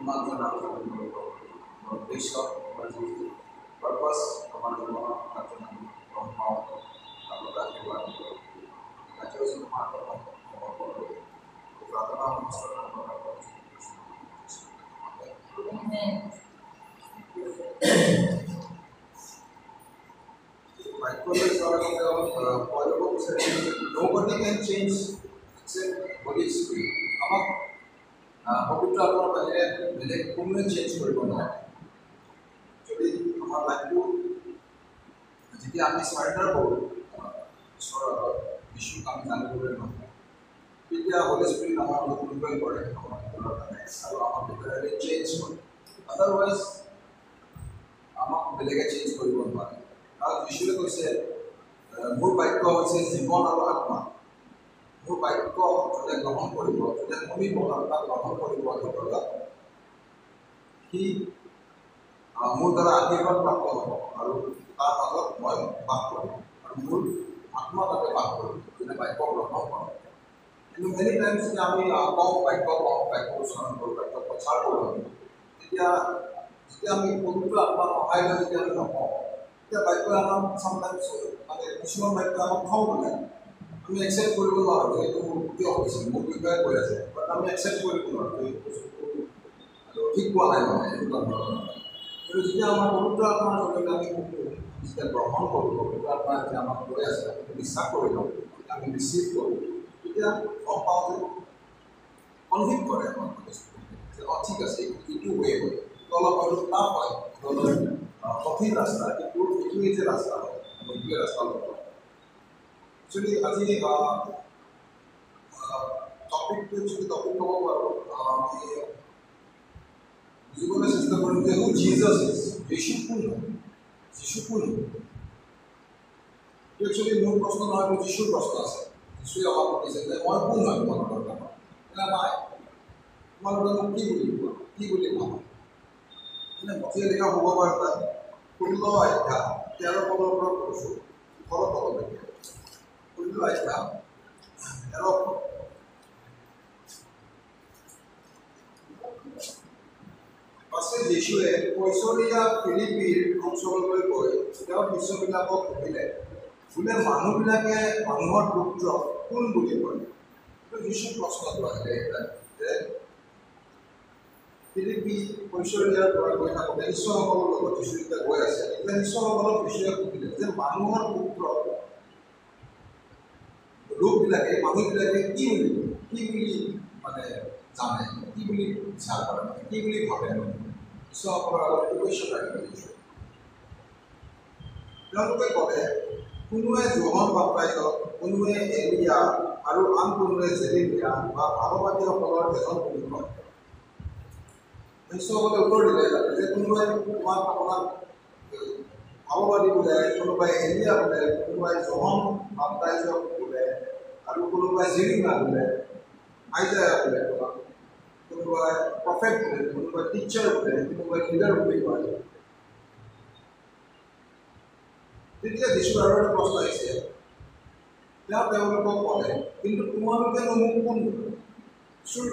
Iman Janam Bishop purpose Kamanama Katanam Brahma Abadakiwan Natural Mata Pratana nobody can change except Holy Spirit. পবিত্ৰ আত্মাৰ বাহিৰে বেলেগ কোনোৱে change কৰিব নোৱাৰে যদি আমাৰ লাইফটো যেতিয়া আমি চাৰেণ্ডাৰ কৰোঁ ঈশ্বৰৰ আগত যিশুক আমি জানিবলৈ নহয় তেতিয়া হলি স্পিৰিট আমাৰ লগত ইনভলভ কৰে আমাৰ ভিতৰৰ কাৰণে আৰু আমাৰ ভিতৰে চেঞ্জ কৰে আদাৰৱাইজ আমাক বেলেগে চেঞ্জ কৰিব নোৱাৰে আৰু যিশুৱে কৈছে মোৰ বাক্য হৈছে জীৱন আৰু আত্মা মোৰ বাক্য যোনে গ্ৰহণ কৰিব যোনে শুনিব আৰু তাক গ্ৰহণ কৰিব ভিতৰত সি মোৰ দ্বাৰা আশীৰ্বাদ প্ৰাপ্ত হ'ব আৰু তাৰ মাজত মই বাস কৰিম আৰু মোৰ আত্মা তাতে বাস কৰিম যোনে বাক্য গ্ৰহণ কৰে কিন্তু মেনি টাইমছ যেতিয়া আমি কওঁ বাক্য উচ্চাৰণ কৰোঁ বাক্য প্ৰচাৰ কৰোঁ তেতিয়া যেতিয়া আমি পবিত্ৰ আত্মাৰ সহায় লৈ যেতিয়া আমি নকওঁ তেতিয়া বাক্যই আমাক চামটাইমছ মানে কিছুমান বাক্য আমাক খং পেলায় আমি একচেপ্ট কৰিব নোৱাৰোঁ যে এইটো কিয় হৈছে মোৰ বিষয়ে কৈ আছে বাট আমি একচেপ্ট কৰিব নোৱাৰোঁ যে এইটো ঠিক পোৱা নাই মানে এনেকুৱা ধৰণৰ কিন্তু যেতিয়া আমাৰ পবিত্ৰ আত্মাৰ জৰিয়তে আমি যেতিয়া গ্ৰহণ কৰোঁ পবিত্ৰ আত্মাই যেতিয়া আমাক কৈ আছে আমি বিশ্বাস কৰি লওঁ আমি ৰিচিভ কৰোঁ তেতিয়া গম পাওঁ যে কনভিক্ট কৰে আমাক যে অঁ ঠিক আছে এইটো ৱে হয় এইটো অলপ হয়তো টাফ হয় অলপ কঠিন ৰাস্তা কিন্তু এইটোৱেই যে ৰাস্তা হয় আমি এইটোৱে ৰাস্তা ল'ব একচুৱেলি আজি টপিকটো যদি টপিক ক'ব পাৰোঁ আমি বুজিবলৈ চেষ্টা কৰিম যে জিজাছ ইজ যীশু কোন একচুৱেলি মোৰ প্ৰশ্ন নহয় মোৰ যীশুৰ প্ৰশ্ন আছে যীশুৱে আমাক সুধিছে যে মই কোন হয় তোমালোকৰ কাৰণে নাই তোমালোকে মোক কি বুলি কোৱা কি বুলি ভাবা মানে মঠিয়ে লিখা হ'ব পাৰে তাত 16 অধ্যায় 13 পদৰ পৰা পঢ়িছোঁ 18 পদলৈকে 16 অধ্যায় 13 পদ পাছে যীশুৱে কৈছৰীয়া ফিলিপিৰ অঞ্চললৈ গৈ তেওঁৰ শিষ্যবিলাকক সুধিলে বোলে মানুহবিলাকে মানুহৰ পুত্ৰ কোন বুলি কয় যীশুৰ প্ৰশ্নটো আহিলে যে ফিলিপি কৈছৰীয়াৰ পৰা গৈ থাকোঁতে শিষ্যসকলৰ লগত যীশু যেতিয়া গৈ আছে তেতিয়া শিষ্যসকলক যীশুৱে সুধিলে যে মানুহৰ পুত্ৰ লোকবিলাকে মানুহবিলাকে কি বুলি মানে জানে কি বুলি বিচাৰ কৰে কি বুলি ভাবে শিষ্যসকলৰ আগত কুৱেশ্যন ৰাখিলে যীশুৱে তেওঁলোকে ক'লে কোনোৱে যোহন বাপ্তাইজক কোনোৱে এলিয়া আৰু আন কোনোৱে জেৰেমিয়া বা ভাৱবাদীসকলৰ এজন বুলি কয় শিষ্যসকলে উত্তৰ দিলে যে কোনোবাই আপোনাক ভাৱবাদী বোলে কোনোবাই এলিয়া বোলে কোনোবাই যোহন বাপ্তাইজক বোলে আৰু কোনোবাই জেৰেমিয়া বোলে আইজায়া বোলে কোনোবাই প্ৰফেট বোলে কোনোবাই টিচাৰ বোলে কোনোবাই লিডাৰ বুলি কয় তেতিয়া যীশুৰ আৰু এটা প্ৰশ্ন আহিছে তেওঁলোকক ক'লে কিন্তু তোমালোকেনো মোক কোন যীশুৰ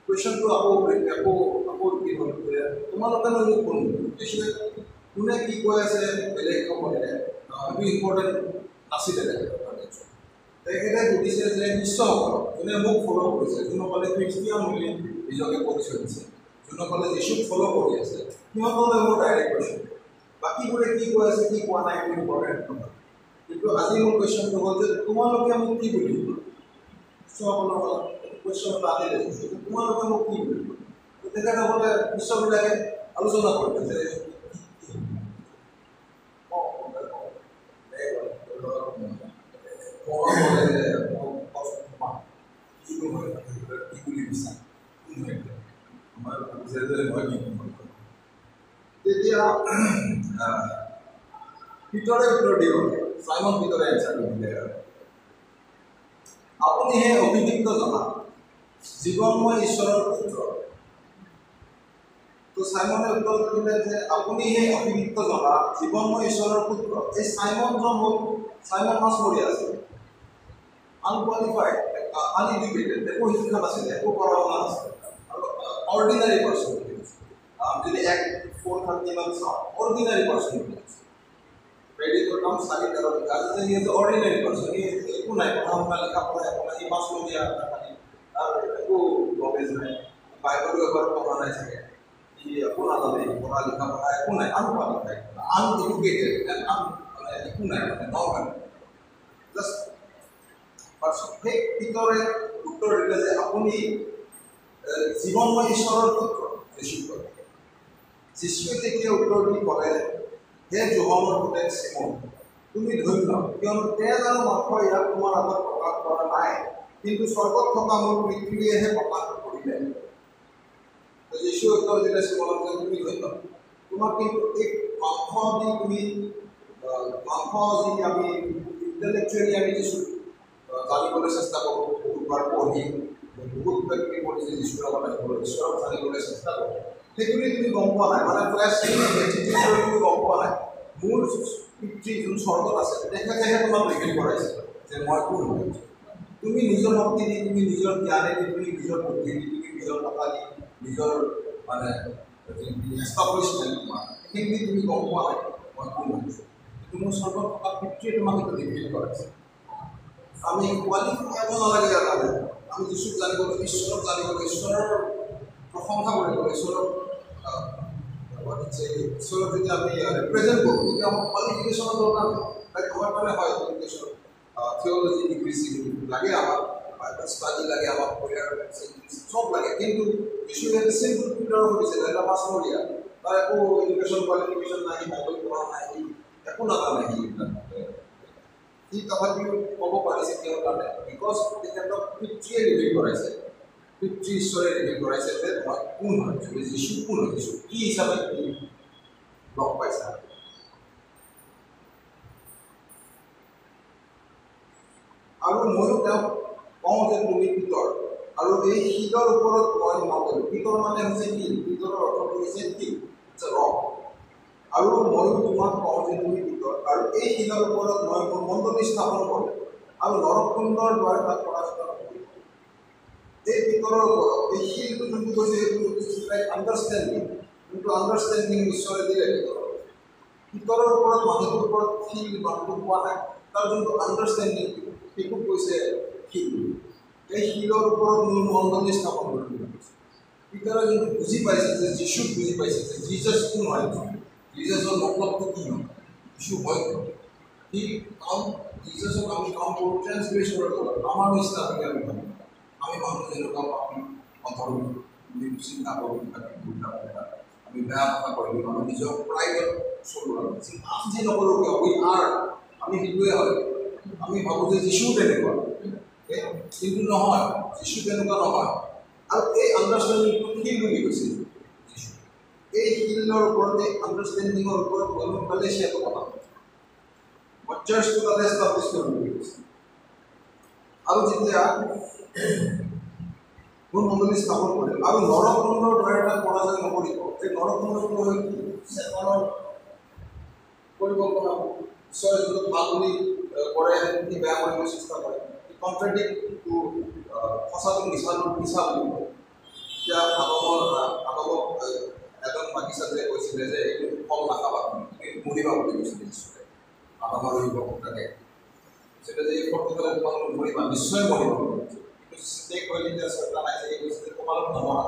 কুৱেশ্যনটো আকৌ কি হ'ল যে তোমালোকেনো মোক কোন যীশুৱে কোনে কি কৈ আছে বেলেগ নক'লে এইটো ইম্পৰ্টেণ্ট নাছিলে তেখেতে সুধিছে যে শিষ্যসকলক যোনে মোক ফ'ল' কৰিছে যোনসকলে খ্ৰীষ্টিয়ান বুলি নিজকে পৰিচয় দিছে যোনসকলে যীশুক ফ'ল' কৰি আছে সিহঁতলৈ মোৰ ডাইৰেক্ট কুৱেশ্যন বাকীবোৰে কি কৈ আছে কি কোৱা নাই এইটো ইম্পৰ্টেণ্ট নহয় কিন্তু আজি মোৰ কুৱেশ্যনটো হ'ল যে তোমালোকে মোক কি বুলি কোৱা শিষ্যসকলৰ কুৱেশ্যন এটা আনিলে তোমালোকে মোক কি বুলি কোৱা তেখেতসকলে শিষ্যবিলাকে আলোচনা কৰিলে যে তেতিয়া পিতৰে উত্তৰ দিব চাইমন পিতৰে এনচাৰ দিলে আপুনিহে অভিযুক্ত জনা জীৱনময় ঈশ্বৰৰ পুত্ৰ তো চাইমনে উত্তৰ দিলে যে আপুনিহে অভিযুক্ত জনা জীৱনময় ঈশ্বৰৰ পুত্ৰ এই চাইমনজন হ'ল চাইমন মাছমৰীয়া আছিল আনকুৱালিফাইড আনএডুকেটেড একো শিক্ষা নাছিলে একো পঢ়া শুনা নাছিলে আৰু অৰ্ডিনাৰী পাৰ্চন বুলি আছে। যদি 1:4:30 মান চাওঁ, অৰ্ডিনাৰী পাৰ্চন বুলি আছে। প্ৰেডিক্টৰ কাম 4:13 লিখা আছে যে হি ইজ অৰ্ডিনাৰী পাৰ্চন, একো নাই, পঢ়া শুনা লিখা পঢ়া একো নাই, সি মাছমৰীয়া খালি, তাৰ একো নলেজ নাই, বাইবেলো এবাৰ পঢ়া নাই চাগে, সি একো নাজানে, পঢ়া লিখা পঢ়া একো নাই, আনকুৱালিফাইড, আনএডুকেটেড, মানে একো নাই, মানে নৰ্মেল জাষ্ট পাৰ্চন। সেই পিতৰে উত্তৰ দিলে যে আপুনি জীৱনময় ঈশ্বৰৰ পুত্ৰ যীশুক। যীশুৱে তেতিয়া উত্তৰ দি ক'লে, হে যোহনৰ পুতেক চিমন, তুমি ধন্য, কিয়নো তেজ আৰু মাংস ইয়াক তোমাৰ আগত প্ৰকাশ কৰা নাই, কিন্তু স্বৰ্গত থকা মোৰ পিতৃয়েহে প্ৰকাশ কৰিলে। যীশুৱে উত্তৰ দিলে চিমনক যে তুমি ধন্য, তোমাক কিন্তু এই মাংস দি তুমি মাংস যি আমি ইণ্টেলেকচুৱেলি আমি যিছো জানিবলৈ চেষ্টা কৰোঁ, বহুতবাৰ পঢ়ি বহুত ব্যক্তি পঢ়িছে যীশুৰ লগত আহিবলৈ, ঈশ্বৰক জানিবলৈ চেষ্টা কৰোঁ, সেইটোৱে তুমি গম পোৱা নাই, মানে তুমি গম পোৱা নাই। মোৰ পিতৃ যোন স্বৰ্গত আছে তেখেতেহে তোমাক ৰিভিল কৰাইছে যে মই কোন হয়। তুমি নিজৰ শক্তি দি, তুমি নিজৰ জ্ঞানে দি, তুমি নিজৰ বুদ্ধি দি, তুমি নিজৰ কথা দি, নিজৰ মানে এষ্টাব্লিছমেণ্ট তোমাৰ সেইখিনি তুমি গম পোৱা নাই মই কোন হৈছোঁ। কিন্তু মোৰ স্বৰ্গত থকা পিতৃয়ে তোমাক সেইটো ৰিভিল কৰাইছে। আমি কোৱালিফাই হ'ব নালাগে ইয়াৰ কাৰণে, আমি যীশুক জানিবলৈ, ঈশ্বৰক জানিবলৈ, ঈশ্বৰৰ প্ৰশংসা কৰিবলৈ, ঈশ্বৰক যদি আমি ৰিপ্ৰেজেণ্ট কৰোঁ, তেতিয়া আমাক কোৱালিফিকেশ্যনৰ দৰকাৰ নাই। আমাৰ কাৰণে হয় এডুকেশ্যন, থিঅ'লজি ডিগ্ৰী চিগ্ৰী লাগে, আমাক বাইবেল ষ্টাডি লাগে, আমাক চব লাগে, কিন্তু যীশুৱে চিম্পল পিটাৰক সুধিছিলে, এটা মাছমৰীয়া, তাৰ একো এডুকেশ্যন কোৱালিফিকেশ্যন নাই, বাইবেল পঢ়া নাই, একো নাজানে সি তথাপিও ক'ব পাৰিছে কিহৰ কাৰণে, বিকজ তেখেতক পিতৃয়ে ৰিভিল কৰাইছে, পিতৃ ঈশ্বৰে ৰিভিল কৰাইছে যে মই কোন হয়, যীশু কোন হয়, যীশু কি হিচাপে লগ পাইছা। আৰু ময়ো তেওঁক কওঁ যে তুমি পিতৰ, আৰু এই শিলৰ ওপৰত মই নকৰোঁ। পিতৰ মানে হৈছে শিল, পিতৰৰ অৰ্থটো হৈছে শিল, ৰক। আৰু ময়ো তোমাক কওঁ যে তুমি পিতৰ, আৰু এই শিলৰ ওপৰত মই মোৰ মণ্ডলী স্থাপন কৰিম, আৰু নৰকুণ্ডৰ দ্বাৰা তাক পৰাজিত কৰিম। এই পিতৰৰ ওপৰত এই শিলটো যোনটো কৈছে সেইটো আণ্ডাৰষ্টেণ্ডিং, যোনটো আণ্ডাৰষ্টেণ্ডিং ঈশ্বৰে দিলে পিতৰৰ ওপৰত, মানুহটোৰ ওপৰত শিল মানুহটো পোৱা নাই, তাৰ যোনটো আণ্ডাৰষ্টেণ্ডিং সেইটো কৈছে শিল। এই শিলৰ ওপৰত মোৰ মণ্ডলী স্থাপন কৰিম বুলি কৈছে। পিতৰে যোনটো বুজি পাইছে যে যীশুক বুজি পাইছে যে জিজাছ কোন হয়, জিজাছৰ মতলবটো কি হয়, যীশু হয় সি কাম, জিজাছক আমি কাম কৰোঁ ট্ৰেন্সগ্ৰেছনৰ লগত, আমাৰ নিচিনা বুলি আমি ভাবোঁ। আমি মানুহ যেনেকুৱা আমি অধৰ্ম চিন্তা কৰোঁ, আমি বেয়া কথা কৈ দিওঁ, আমি নিজৰ প্ৰাইভেট চলোৱা যি নকৰোঁ কিয় আমি সেইটোৱে হয়। আমি ভাবোঁ যে যীশু তেনেকুৱা, কিন্তু নহয়, যীশু তেনেকুৱা নহয়। আৰু এই আণ্ডাৰষ্টেণ্ডিংটো শিল বুলি কৈছিল যীশু। এই শিলৰ ওপৰত, এই আণ্ডাৰষ্টেণ্ডিঙৰ ওপৰত মালয়েছিয়াটো বনাব, মই চাৰ্চটো তাতে এষ্টাব্লিছ কৰিম বুলি কৈছে। আৰু যেতিয়া মোৰ মণ্ডলী স্থাপন কৰিম, আৰু নৰকুণ্ডৰ দ্বাৰা তাক পৰাজয় নকৰিব। এই নৰকুণ্ডটো হ'ল চেতনৰ পৰিকল্পনা, ঈশ্বৰে যোনটো ভাল বুলি কৰে সি বেয়া কৰিব চেষ্টা কৰে, কণ্ট্ৰেডিক্ট টু সঁচাটো মিছাটো মিছা বুলি কয়। এতিয়া আদমক এজন বাগিচাটোৱে কৈছিলে যে এইটো ফল নাখাবা, তুমি মৰিবা বুলি কৈছিলে ঈশ্বৰে আদমৰ তাকে কৈছিলে যে এই ফলটো খালে তোমালোক মৰিবা, নিশ্চয় মৰিবা বুলি কৈছে। কিন্তু স্নেক কৰিলে এতিয়া চেষ্টা নাই যে কৈছিলে তোমালোক নমৰা,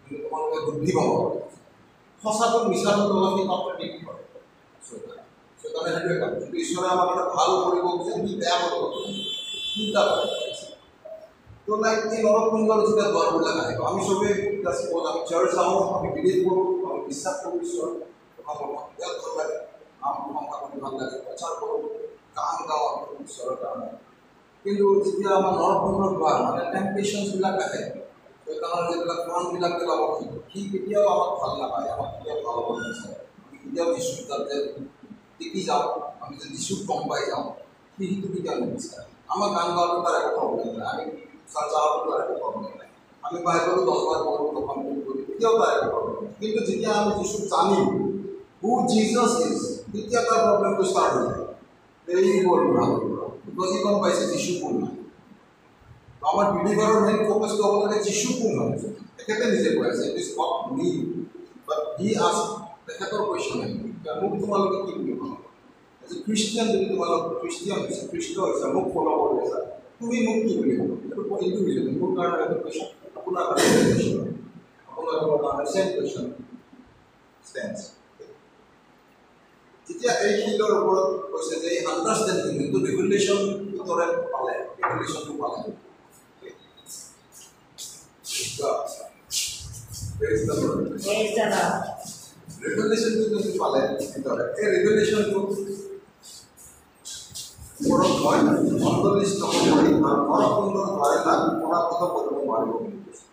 কিন্তু তোমালোকে বুদ্ধি পাব। সঁচাটো মিছাটোৰ লগত সি কণ্ট্ৰেডিক্ট কৰে। সেইকাৰণে সেইটোৱে কাম, কিন্তু ঈশ্বৰে আমাৰ কাৰণে ভাল কৰিব যে সি বেয়া কৰিব চিন্তা কৰে। তো লাইক এই নৰকুণ্ডৰ যেতিয়া দ্বাৰবিলাক আহিব, আমি চবেই আমি চাৰ্চ যাওঁ, আমি বিলিভ কৰোঁ, আমি বিশ্বাস কৰোঁ ঈশ্বৰ, ইয়াত ভাল লাগে, নাম প্ৰশংসা কৰি ভাল লাগে, প্ৰচাৰ কৰোঁ, গান গাওঁ আমি ঈশ্বৰৰ কাৰণে। কিন্তু যেতিয়া আমাৰ নৰকুণ্ডৰ দ্বাৰ মানে টেম্পটেশ্যনছবিলাক আহে, সেইকাৰণে যিবিলাক প্ৰাণবিলাক পেলাব সি কেতিয়াও আমাক ভাল নাপায়, আমাক কেতিয়াও ভাল হ'ব নিবিচাৰে। আমি কেতিয়াও যীশুক যাতে টিকি যাওঁ, আমি যদি যীশুক গম পাই যাওঁ, সি সেইটো কেতিয়াও নিবিচাৰে। আমাৰ গান গাওঁটো তাৰ একো প্ৰব্লেম নাই, আমি চাৰ্চাৰতো তাৰ একো প্ৰব্লেম নাই, আমি বাইবেলো 10 বাৰ পঢ়োঁ, প্ৰথম কৰি তেতিয়াও তাৰ একো প্ৰব্লেম নাই। কিন্তু যেতিয়া আমি যীশুক জানিম হু জিজাছ ইজ, তেতিয়া তাৰ প্ৰব্লেমটো ষ্টাৰ্ট হৈ যায়। এই গ'ল ভাল, গম পাইছে যীশু কোন নাই। আমাৰ বিলিভাৰৰ মেইন ফ'কাছটো হ'ব লাগে যিশু কোন হয় তেখেতে নিজে কৈ আছে it is not me but he আছ তেখেতৰ কুৱেশ্যন মোক তোমালোকে কি বুলি ভাবা এজ এ খ্ৰীষ্টিয়ান যদি তোমালোক খ্ৰীষ্টিয়ান হৈছে খ্ৰীষ্ট হৈছে মোক ফ'ল' কৰি আছা তুমি মোক কি বুলি ভাবা এইটো ইণ্ডিভিজুৱেল মোৰ কাৰণে এটা কুৱেশ্যন আপোনাৰ কাৰণে কুৱেশ্যন আপোনালোকৰ কাৰণে চেম কুৱেশ্যন ষ্টেণ্ডছ যেতিয়া এই শিলৰ ওপৰত কৈছে যে এই আণ্ডাৰষ্টেণ্ডিং যোনটো ৰেগুলেশ্যন ভিতৰে পালে ৰেগুলেশ্যনটো পালে ৰেগুলেশ্যনটো যোনটো পালে ভিতৰে এই ৰেগুলেশ্যনটো ওপৰত মই 49 নম্বৰ পঢ়ি আৰু ভৰপূৰ্ণ দ্বাৰে তাক পৰাপত কৰিব নোৱাৰিব বুলি কৈছে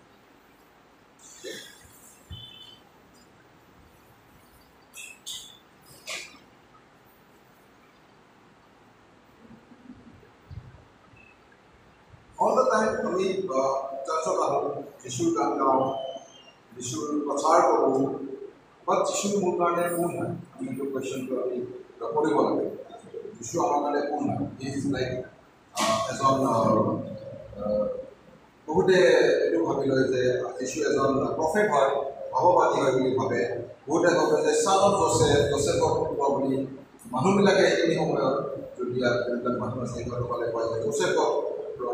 all the time আমি চাৰ্চত আহোঁ যিশুৰ গান গাওঁ যিশুৰ প্ৰচাৰ কৰোঁ বাট যিশু মোৰ কাৰণে কোন হয় আমি এইটো কুৱেশ্যনটো আমি কৰিব লাগে যিশু আমাৰ কাৰণে কোন হয় হি ইজ লাইক এজন বহুতে এইটো ভাবি লয় যে যিশু এজন প্ৰফেট হয় ভগৱানী হয় বুলি ভাবে বহুতে ভাবে যে ছান অফ জোচেফৰ পুত্ৰ বুলি মানুহবিলাকে এইখিনি সময়ত যদি যিবিলাক মানুহ আছে সিহঁতসকলে কয় যে জোচেফৰ পুত্ৰ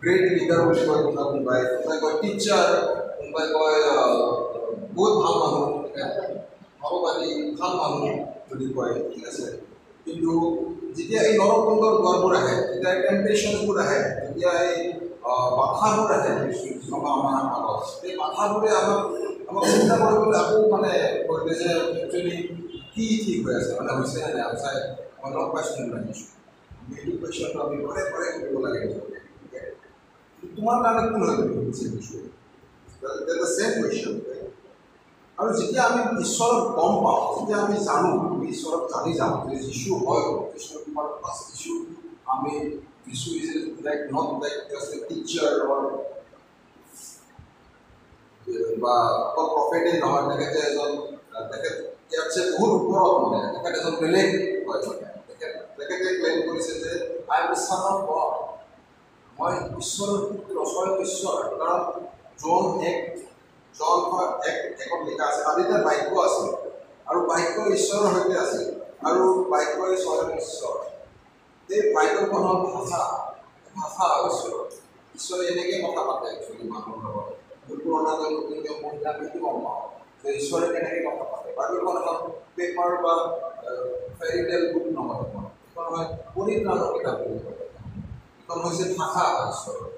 গ্ৰেট লিডাৰ বুলি কয় কোনোবাই কয় টিচাৰ কোনোবাই কয় বহুত ভাল মানুহ ভগৱানী ভাল মানুহ যদি কয় ঠিক আছে কিন্তু যেতিয়া এই নৰকুণ্ডৰ দুৱাৰবোৰ আহে যেতিয়া টেম্পটেশ্যনবোৰ আহে যেতিয়া এই বাধাবোৰ আহে আমাৰ আগত এই বাধাবোৰে আমাক চিন্তা কৰিবলৈ আকৌ মানে কৰিলে যে একচুৱেলি কি ঠিক হৈ আছে মানে হৈছে নে নাই চাই মই লগ পাইছোঁ লাগিছোঁ এইটো কুৱেশ্যনটো আমি ঘৰে ঘৰে কৰিব লাগে তোমাৰ কাৰণে কোন হয় ছেম কুৱেশ্যন আৰু যেতিয়া আমি ঈশ্বৰক গম পাওঁ যেতিয়া আমি জানো আমি ঈশ্বৰক জানি যাওঁ যে যিশু হয় কৃষ্ণ কুমাৰ দাস যিশু আমি যিশু is like not like teacher বা অকল প্ৰফেটেই নহয় তেখেতে এজন তেখেত ইয়াতছে বহুত ওপৰত মানে তেখেত এজন বেলেগ হয় তেখেতে ক্লেইম কৰিছে যে I am the son of God মই ঈশ্বৰৰ পুত্ৰ স্বয়ং ঈশ্বৰ কাৰণ জন 1:1 লিখা আছে আদিতে বাক্য আছে আৰু বাক্য ঈশ্বৰৰ সৈতে আছে আৰু বাক্যই স্বয়ং ঈশ্বৰ এই বাক্যখনৰ ভাষা ঈশ্বৰে এনেকৈ কথা পাতে একচুৱেলি মানুহৰ লগত পুৰণা নতুন মহিলা সেইটো গম পাওঁ যে ঈশ্বৰে কেনেকৈ কথা পাতে বাইবেলখন এখন পেপাৰ বা ফেৰিটেল বুক নহয় এখন হয় পৰিত্ৰাণৰ কিতাপ বুলি কয় এখন হৈছে ভাষা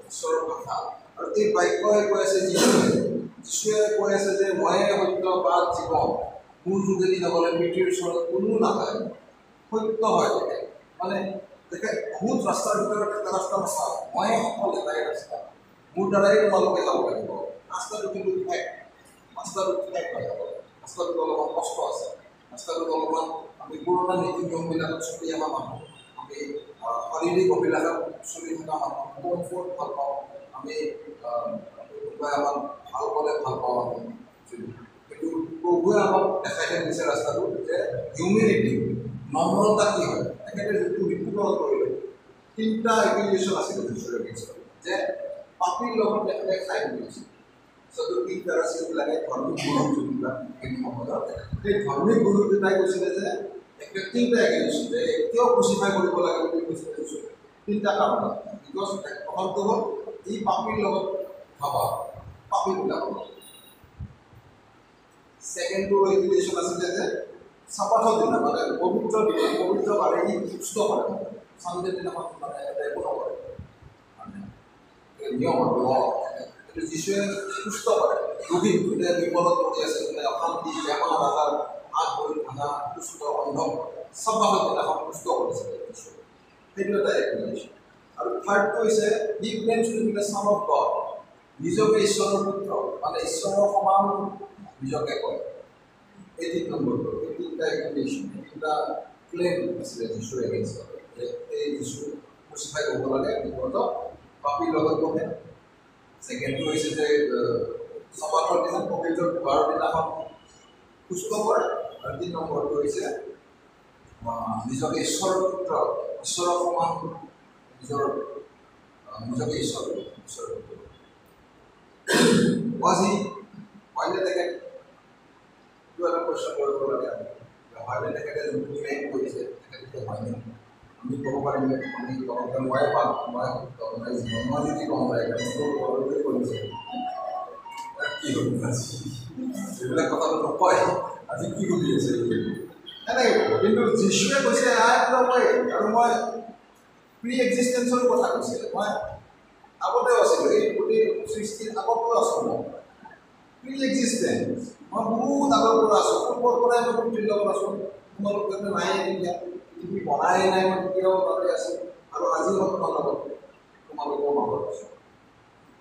ঈশ্বৰৰ ভাষা আৰু এই বাক্যই কৈ আছে যিশুৱে কৈ আছে যে ময়ে সত্য বাট জীৱন মোৰ যোগেদি নগ'লে পৃথিৱীৰ ওচৰত কোনো নাপায় সত্য হয় তেখেত মানে তেখেত বহুত ৰাস্তাৰ ভিতৰত এটা ৰাস্তা নাচাওঁ মই সফল এটাই ৰাস্তা মোৰ দ্বাৰাই তোমালোকে যাব লাগিব ৰাস্তাটো কিন্তু ৰাস্তাটো ৰাস্তাটোত অলপমান কষ্ট আছে ৰাস্তাটোত অলপমান আমি পুৰণা নীতি নিয়মবিলাকত চলি অহা মানুহ আমি শাৰীৰিক অভিলাষত চলি থকা মানুহ কমফৰ্ট ভাল পাওঁ আমি কোনোবাই আমাক ভাল পালে ভাল পাওঁ আমি কিন্তু প্ৰভুৱে আমাক দেখাই দিছে ৰাস্তাটো যে হিউমেনিটি নম্ৰতা কি হয় তেখেতে যিটো মৃত্যুবৰণ কৰিলে 3টা একুইলেশ্যন আছিলে যিশুৰ যে পাপীৰ লগত তেখেতে খাই দিছে চতুৰ্থী ফেৰাচীবিলাকে ধৰ্মিক গুৰু যোনবিলাক সেইখিনি সময়ত সেই ধৰ্মিক গুৰুকেইটাই কৈছিলে যে তেখেতে 3টা একুইলেশ্যন যে কিয় ক্ৰুচিফাই কৰিব লাগে বুলি কৈছিলে 3টা কাৰণত বিকজ প্ৰথমটো হ'ল এই পাপীৰ লগত ভাবা পাপীবিলাকৰ ছেকেণ্ডটো ৰেগুলেশ্যন আছিলে যে চাবাথৰ দিনা মানে পবিত্ৰ বাৰে ই সুস্থ কৰে চানডে দিনাখন মানে একো নকৰে মানে নিয়ম আৰু এইটো যিশুৱে সুস্থ কৰে ৰোগী যোনে বিপদত পৰি আছে যোনে অশান্তি বেমাৰ আজাৰ হাত ভৰি ভাঙা সুস্থ অন্ধ চাবাথৰ দিনাখন সুস্থ কৰিছে সেইটো এটা ৰেগুলেশ্যন আৰু থাৰ্ডটো হৈছে he claims to be the son of God নিজকে ঈশ্বৰৰ পুত্ৰ মানে ঈশ্বৰৰ সমান নিজকে কয় 18 নম্বৰটো 18টা একুইলেশ্যন 18টা ক্লেইম আছিলে যিশুৰ এগেইনষ্টত এই যিশু ক্ৰুচিফাই কৰিব লাগে বিপদত পাপীৰ লগত বহে ছেকেণ্ডটো হৈছে যে চাবাথৰ দিনা পবিত্ৰ বাৰ দিনাখন সুস্থ কৰে আৰু 3 নম্বৰটো হৈছে নিজকে ঈশ্বৰৰ পুত্ৰ ঈশ্বৰৰ সমান নিজৰ নিজকে ঈশ্বৰ আজি হয়নে তেখেত এইটো এটা প্ৰশ্ন কৰিব লাগে হয়নে তেখেতে যোনটো ক্লেইম কৰিছে তেখেতে হয়নে আমি ক'ব পাৰিম আমি মই জীৱন যদি কওঁ কৰিছে কি হ'ল এইবিলাক কথাটো নকয় আজি কি কৰি আছে এনেকৈ কিন্তু যীশুৱে কৈছে আৰু মই প্ৰি এক্সিষ্টেঞ্চৰ কথা কৈছে মই আগতেও আছিলোঁ এই গোটেই সৃষ্টিৰ আগতেও আছোঁ মই প্ৰি এক্সিষ্টেঞ্চ মই বহুত আগৰ পৰা আছোঁ পূৰ্বৰ পৰাই মই পৃথিৱীৰ লগত আছোঁ তোমালোকে নাই এতিয়া পৃথিৱী বনাই নাই মই তেতিয়াও তাতে আছোঁ আৰু আজি মই তোমাৰ লগত তোমালোকৰ মাজত আছোঁ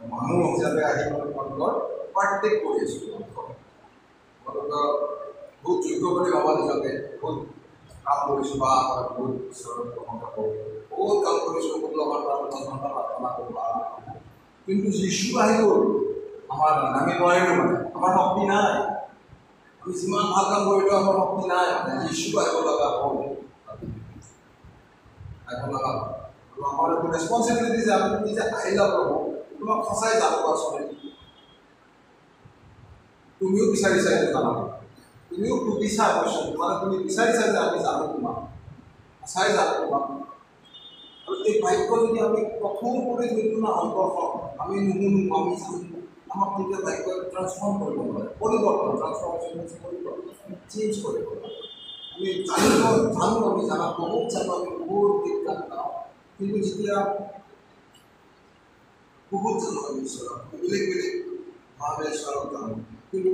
মানুহ হিচাপে আহি মই তোমালোকৰ পাৰ্টেক কৰি আছোঁ তোমালোকৰ বহুত যোগ্য বুলি ভাবা নিজকে বহুত কাম কৰিছোঁ বা বহুত ঈশ্বৰৰ প্ৰশংসা কৰোঁ বহুত কাম কৰিছোঁ বহুত লগত ঘণ্টা প্ৰাৰ্থনা কৰোঁ কিন্তু যীশু আহি গ'ল আমাৰ আমি নোৱাৰিলোঁ মানে আমাৰ শক্তি নাই আমি যিমান ভাল কাম কৰিলেও আমাৰ শক্তি নাই যীশু আহিব লগা হ'ল আহিব লগা হ'ল আৰু আমাৰ এইটো ৰেচপনচিবিলিটি যে আমি তুমি যে আহিলা প্ৰভু তোমাক সঁচাই যাব পাৰছোনে তুমিও বিচাৰিছা এইটো জানাবা তুমিও সুধিছা কৈছা মানে তুমি বিচাৰিছা যে আমি জানো তোমাক সঁচাই জানো তোমাক আৰু এই বাক্য যদি আমি প্ৰথম কৰি যিটো না অন্তৰখন আমি নুশুনো আমি জানো আমাক তেতিয়া বাক্য ট্ৰান্সফৰ্ম কৰিব নোৱাৰে পৰিৱৰ্তন ট্ৰান্সফৰ্মেশ্যন পৰিৱৰ্তন চেঞ্জ কৰিব আমি জানো আমি জানা বহুত জানো আমি বহুত বিজ্ঞান পাওঁ কিন্তু যেতিয়া বহুত জানো আমি ঈশ্বৰক বেলেগ বেলেগ ভাৱে ঈশ্বৰক জানো কিন্তু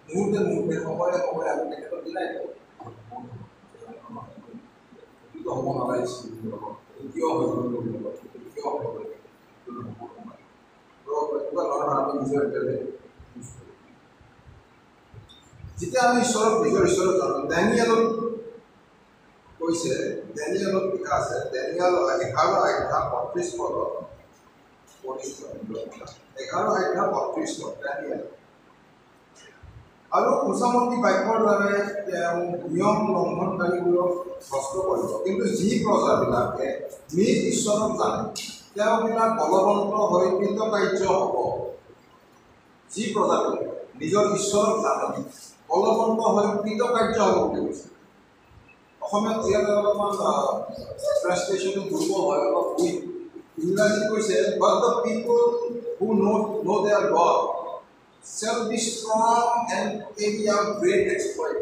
মুহূৰ্তে সময়ে সময়ে আমি তেখেতক দিলাই হ'ব নালাগিছিল কিয় হৈ গ'ল কিয় হ'ব আমি নিজৰ যেতিয়া আমি ঈশ্বৰক ঈশ্বৰক জানো ডেনিয়েলত কৈছে ডেনিয়েলত লিখা আছে ডেনিয়েল 11:32 পদত 11:32 পদ ডেনিয়েল আৰু মোচামতি বাক্যৰ দ্বাৰা তেওঁ নিয়ম লংঘনকাৰীবোৰক ভ্ৰষ্ট কৰিব কিন্তু যি প্ৰজাবিলাকে নিজ ঈশ্বৰক জানে তেওঁবিলাক বলৱন্ত হৈ কৃতকাৰ্য হ'ব যি প্ৰজাবিলাকে নিজৰ ঈশ্বৰক জানে বলৱন্ত হৈ কৃতকাৰ্য হ'ব বুলি কৈছে অসমীয়াত ইয়াত অলপমান ট্ৰান্সলেশ্যনটো দুৰ্বল হয় অলপ উইক ইংৰাজীত কৈছে but the people who know their God shall be strong and carry out great exploit.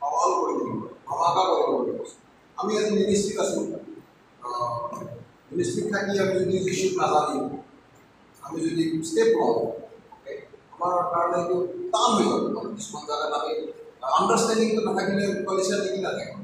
All going to Hamaka going to আমি আজি মিনিষ্ট্রিত আছোঁ মিনিষ্ট্রিত থাকি আমি যদি যিশুক নাজানিম আমি যদি ষ্টেপ লওঁ আমাৰ কাৰণে এইটো টান হৈ যাব কিছুমান জেগাত আমি আণ্ডাৰষ্টেণ্ডিংটো নাথাকিলে কোৱালিফিকেশ্যন নাথাকে